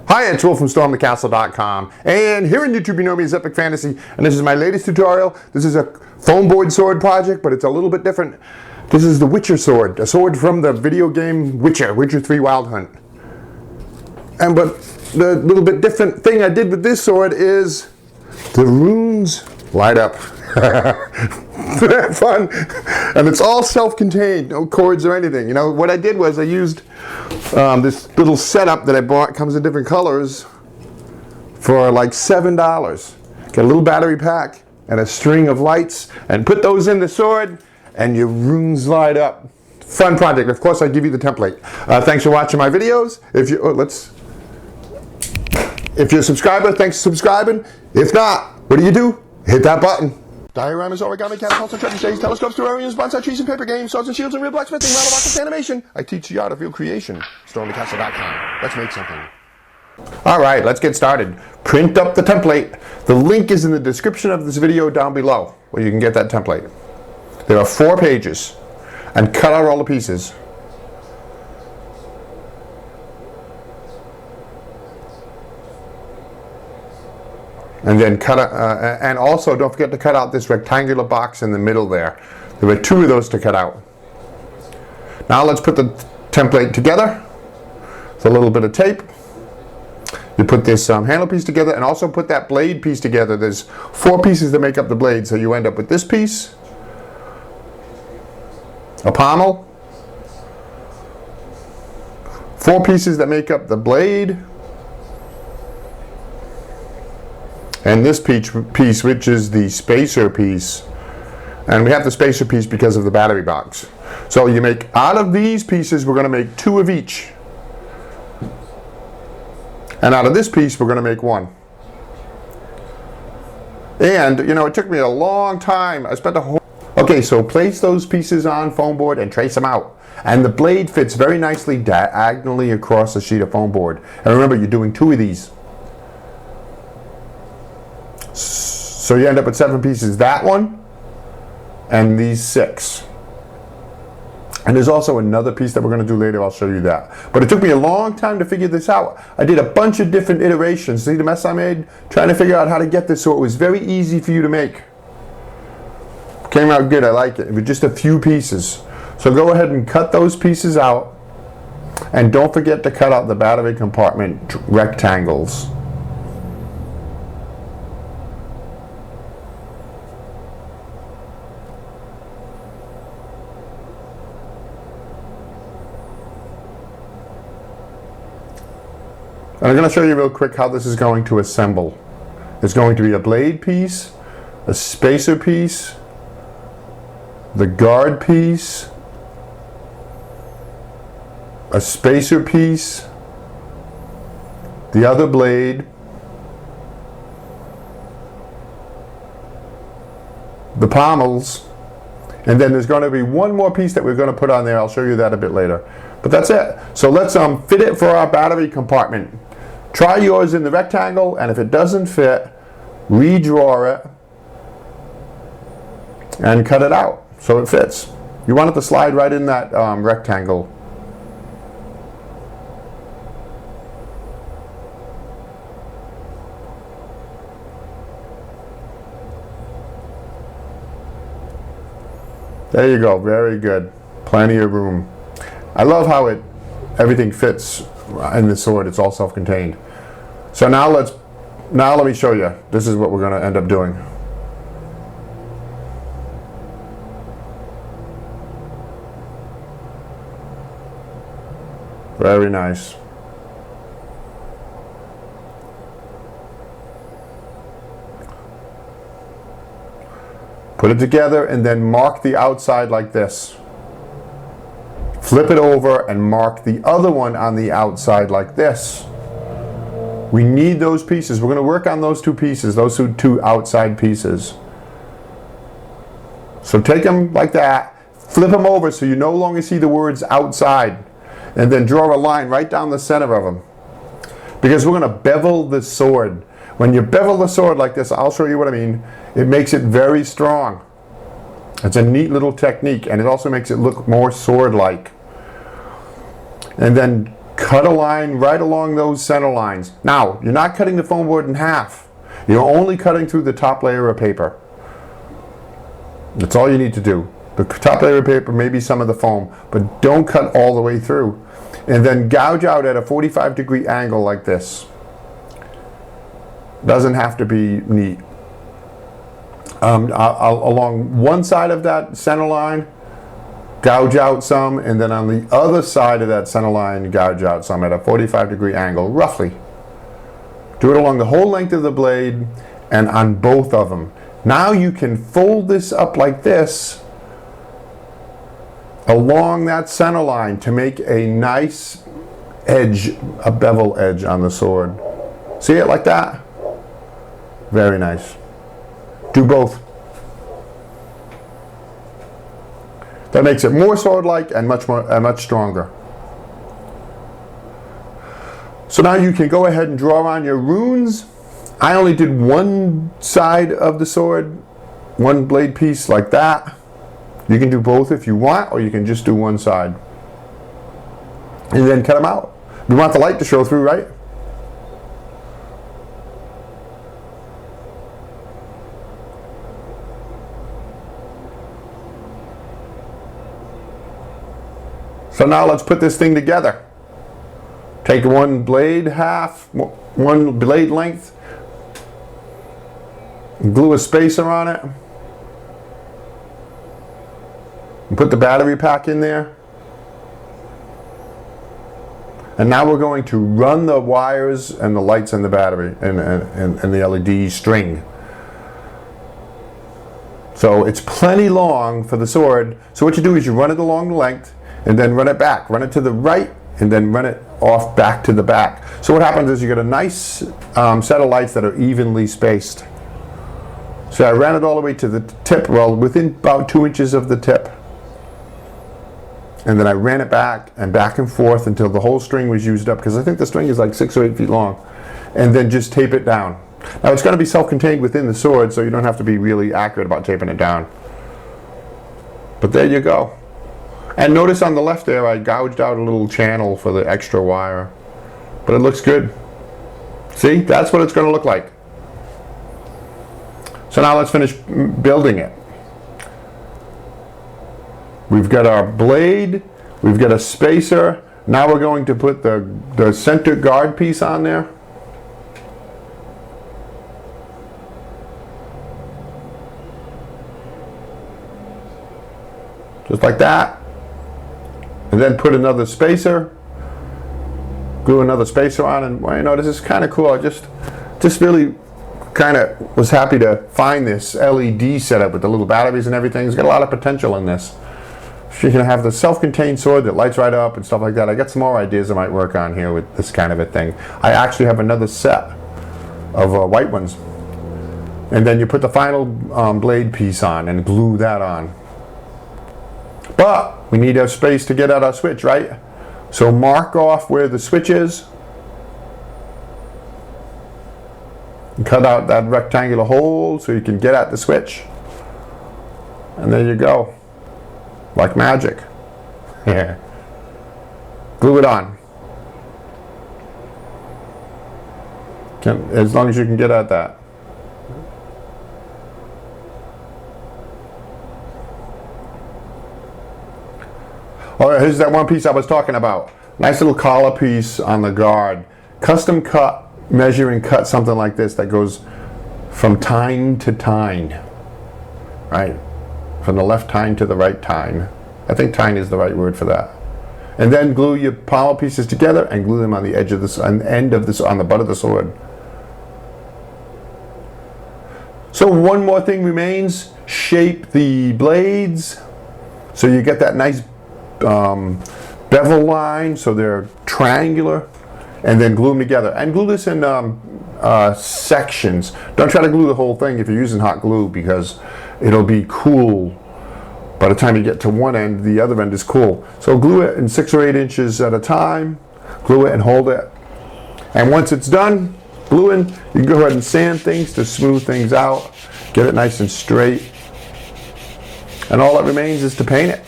Hi, it's Will from StormTheCastle.com, and here on YouTube you know me as Epic Fantasy, and this is my latest tutorial. This is a foam board sword project, but it's a little bit different. This is the Witcher sword, a sword from the video game Witcher 3 Wild Hunt. But the little bit different thing I did with this sword is the runes light up. Isn't that fun? And it's all self-contained, no cords or anything. You know, what I did was I used this little setup that I bought, comes in different colors, for like $7. Get a little battery pack and a string of lights, and put those in the sword, and your runes light up. Fun project. Of course, I give you the template. Thanks for watching my videos. If you're a subscriber, thanks for subscribing. If not, what do? Hit that button. Dioramas, origami, catapults, and trebuchets, telescopes, terrariums, bonsai trees and paper games, swords and shields and real blacksmithing, model boxes, animation. I teach the art of real creation. StormTheCastle.com. Let's make something. Alright, let's get started. Print up the template. The link is in the description of this video down below, where you can get that template. There are 4 pages, and cut out all the pieces. And then cut, and also don't forget to cut out this rectangular box in the middle there. There were 2 of those to cut out. Now let's put the template together. With a little bit of tape. You put this handle piece together, and also put that blade piece together. There's 4 pieces that make up the blade, so you end up with this piece, a pommel, 4 pieces that make up the blade, and this piece, which is the spacer piece. And we have the spacer piece because of the battery box. So you make, out of these pieces, we're going to make 2 of each. And out of this piece, we're going to make 1. And, you know, it took me a long time. I spent a whole... Okay, so place those pieces on foam board and trace them out. And the blade fits very nicely diagonally across the sheet of foam board. And remember, you're doing 2 of these. So you end up with 7 pieces. That one and these 6. And there's also another piece that we're going to do later. I'll show you that. But it took me a long time to figure this out. I did a bunch of different iterations. See the mess I made? Trying to figure out how to get this so it was very easy for you to make. Came out good. I like it. With just a few pieces. So go ahead and cut those pieces out. And don't forget to cut out the battery compartment rectangles. And I'm going to show you real quick how this is going to assemble. It's going to be a blade piece, a spacer piece, the guard piece, a spacer piece, the other blade, the pommels, and then there's going to be 1 more piece that we're going to put on there. I'll show you that a bit later. But that's it. So let's fit it for our battery compartment. Try yours in the rectangle, and if it doesn't fit, redraw it and cut it out so it fits. You want it to slide right in that rectangle. There you go, very good. Plenty of room. I love how everything fits in the sword. It's all self-contained. So now let me show you. This is what we're going to end up doing. Very nice. Put it together and then mark the outside like this. Flip it over and mark the other one on the outside like this. We need those pieces. We're going to work on those 2 pieces, those 2 outside pieces. So take them like that, flip them over so you no longer see the words outside, and then draw a line right down the center of them. Because we're going to bevel the sword. When you bevel the sword like this, I'll show you what I mean, it makes it very strong. It's a neat little technique, and it also makes it look more sword-like. And then cut a line right along those center lines. Now, you're not cutting the foam board in half. You're only cutting through the top layer of paper. That's all you need to do. The top layer of paper, maybe some of the foam, but don't cut all the way through. And then gouge out at a 45-degree angle like this. Doesn't have to be neat. Along one side of that center line, gouge out some, and then on the other side of that center line, gouge out some at a 45-degree angle, roughly. Do it along the whole length of the blade and on both of them. Now you can fold this up like this along that center line to make a nice edge, a bevel edge on the sword. See it like that? Very nice. Do both. That makes it more sword-like and much stronger. So now you can go ahead and draw on your runes. I only did one side of the sword, one blade piece like that. You can do both if you want, or you can just do one side. And then cut them out. We want the light to show through, right? So now let's put this thing together. Take one blade one blade length, glue a spacer on it, and put the battery pack in there. And now we're going to run the wires and the lights and the battery and the LED string. So it's plenty long for the sword. So what you do is you run it along the length and then run it back. Run it to the right and then run it off back to the back. So what happens is you get a nice set of lights that are evenly spaced. So I ran it all the way to the tip, well, within about 2 inches of the tip. And then I ran it back and forth until the whole string was used up, because I think the string is like 6 or 8 feet long. And then just tape it down. Now it's going to be self-contained within the sword, so you don't have to be really accurate about taping it down. But there you go. And notice on the left there, I gouged out a little channel for the extra wire. But it looks good. See, that's what it's going to look like. So now let's finish building it. We've got our blade, we've got a spacer. Now we're going to put the center guard piece on there. Just like that. And then put another spacer, glue another spacer on, and well, you know, this is kind of cool. I just really kind of was happy to find this LED setup with the little batteries and everything. It's got a lot of potential in this. So you can have the self-contained sword that lights right up and stuff like that. I got some more ideas I might work on here with this kind of a thing. I actually have another set of white ones. And then you put the final blade piece on and glue that on. But we need a space to get at our switch, right? So mark off where the switch is. And cut out that rectangular hole so you can get at the switch. And there you go. Like magic. Yeah. Glue it on. As long as you can get at that. All right, here's that one piece I was talking about. Nice little collar piece on the guard. Custom cut, measure and cut something like this that goes from tine to tine. Right? From the left tine to the right tine. I think tine is the right word for that. And then glue your pommel pieces together and glue them on the edge of this, on the end of this, on the butt of the sword. So one more thing remains. Shape the blades so you get that nice bevel line, so they're triangular, and then glue them together. And glue this in sections. Don't try to glue the whole thing if you're using hot glue, because it'll be cool. By the time you get to one end, the other end is cool. So glue it in 6 or 8 inches at a time. Glue it and hold it. And once it's done gluing, you can go ahead and sand things to smooth things out. Get it nice and straight. And all that remains is to paint it.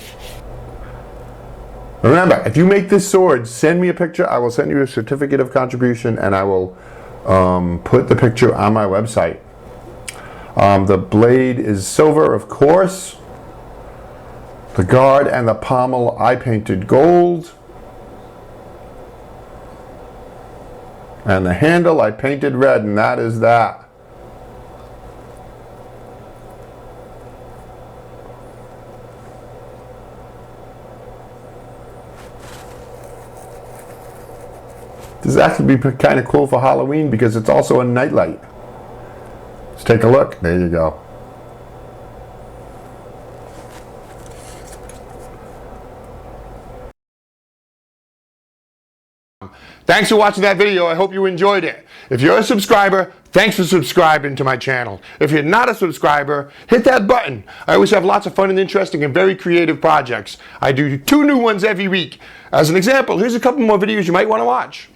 Remember, if you make this sword, send me a picture. I will send you a certificate of contribution, and I will put the picture on my website. The blade is silver, of course. The guard and the pommel I painted gold. And the handle I painted red, and that is that. This is actually be kind of cool for Halloween because it's also a nightlight. Let's take a look. There you go. Thanks for watching that video. I hope you enjoyed it. If you're a subscriber, thanks for subscribing to my channel. If you're not a subscriber, hit that button. I always have lots of fun and interesting and very creative projects. I do 2 new ones every week. As an example, here's a couple more videos you might want to watch.